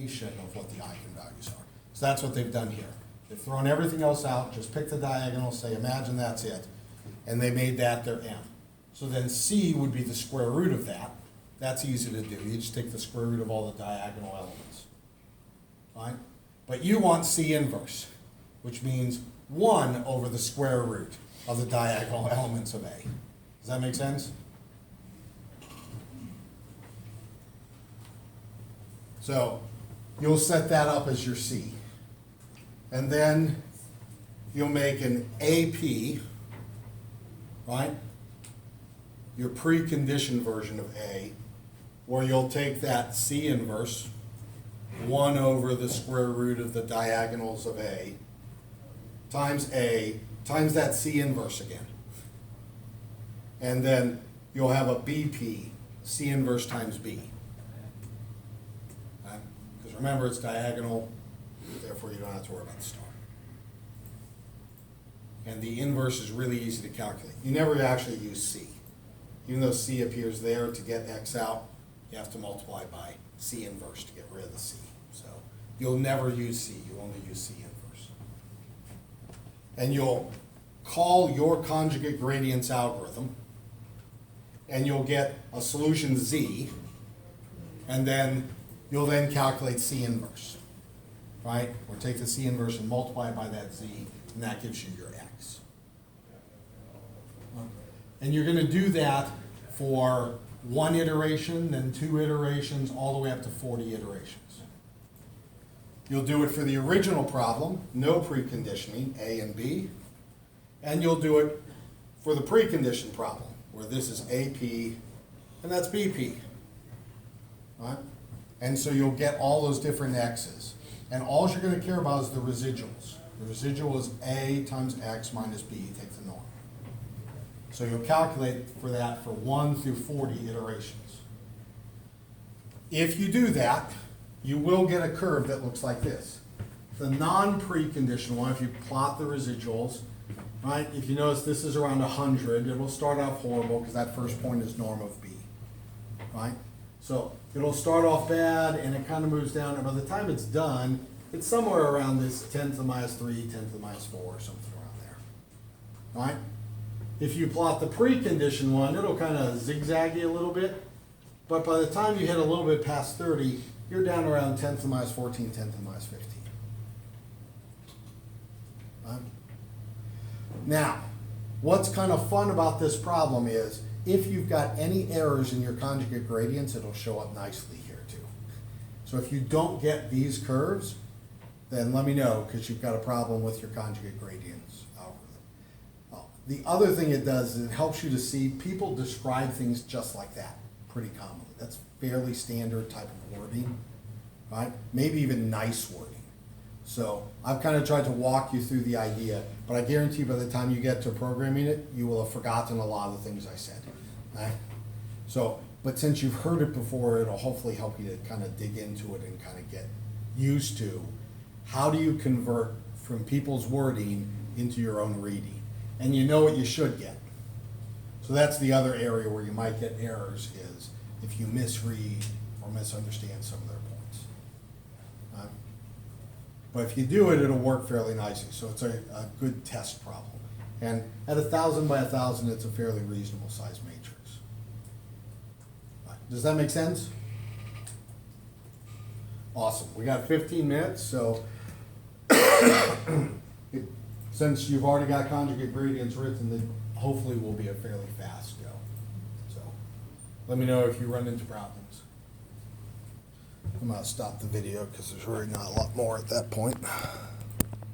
of what the eigenvalues are. So that's what they've done here. They've thrown everything else out, just pick the diagonal, say imagine that's it, and they made that their m. So then c would be the square root of that. That's easy to do. You just take the square root of all the diagonal elements. Fine? But you want c inverse, which means 1 over the square root of the diagonal elements of A. Does that make sense? So you'll set that up as your C. And then you'll make an AP, right? Your preconditioned version of A, where you'll take that C inverse, 1 over the square root of the diagonals of A, times that C inverse again. And then you'll have a BP, C inverse times B. Because remember, it's diagonal, therefore you don't have to worry about the star. And the inverse is really easy to calculate. You never actually use C. Even though C appears there, to get X out, you have to multiply by C inverse to get rid of the C. So you'll never use C, you only use C inverse. And you'll call your conjugate gradients algorithm, and you'll get a solution Z, and then you'll then calculate C inverse, right? Or take the C inverse and multiply it by that Z, and that gives you your X. And you're going to do that for 1 iteration, then 2 iterations, all the way up to 40 iterations. You'll do it for the original problem, no preconditioning, A and B, and you'll do it for the preconditioned problem, where this is AP and that's BP, right? And so you'll get all those different X's. And all you're going to care about is the residuals. The residual is A times X minus B, take the norm. So you'll calculate for that for 1 through 40 iterations. If you do that, you will get a curve that looks like this. The non-preconditioned one, if you plot the residuals, right, if you notice this is around 100, it will start off horrible because that first point is norm of B, right? So it'll start off bad and it kind of moves down, and by the time it's done, it's somewhere around this 10 to the minus 3, 10 to the minus 4, or something around there, right? If you plot the preconditioned one, it'll kind of zigzag you a little bit, but by the time you hit a little bit past 30, you're down around 10 to the minus 14, 10 to the minus 15. Right? Now, what's kind of fun about this problem is, if you've got any errors in your conjugate gradients, it'll show up nicely here too. So if you don't get these curves, then let me know, because you've got a problem with your conjugate gradients algorithm. The other thing it does is it helps you to see people describe things just like that pretty commonly. That's fairly standard type of wording, right? Maybe even nice wording. So I've kind of tried to walk you through the idea, but I guarantee by the time you get to programming it, you will have forgotten a lot of the things I said. Right? So, but since you've heard it before, it'll hopefully help you to kind of dig into it and kind of get used to how do you convert from people's wording into your own reading. And you know what you should get. So that's the other area where you might get errors, is if you misread or misunderstand some of their points. But if you do it, it'll work fairly nicely. So it's a good test problem. And at 1,000 by 1,000, it's a fairly reasonable size matrix. Does that make sense? Awesome. We got 15 minutes, so since you've already got conjugate gradients written, then hopefully will be a fairly fast go. So let me know if you run into problems. I'm going to stop the video because there's really not a lot more at that point.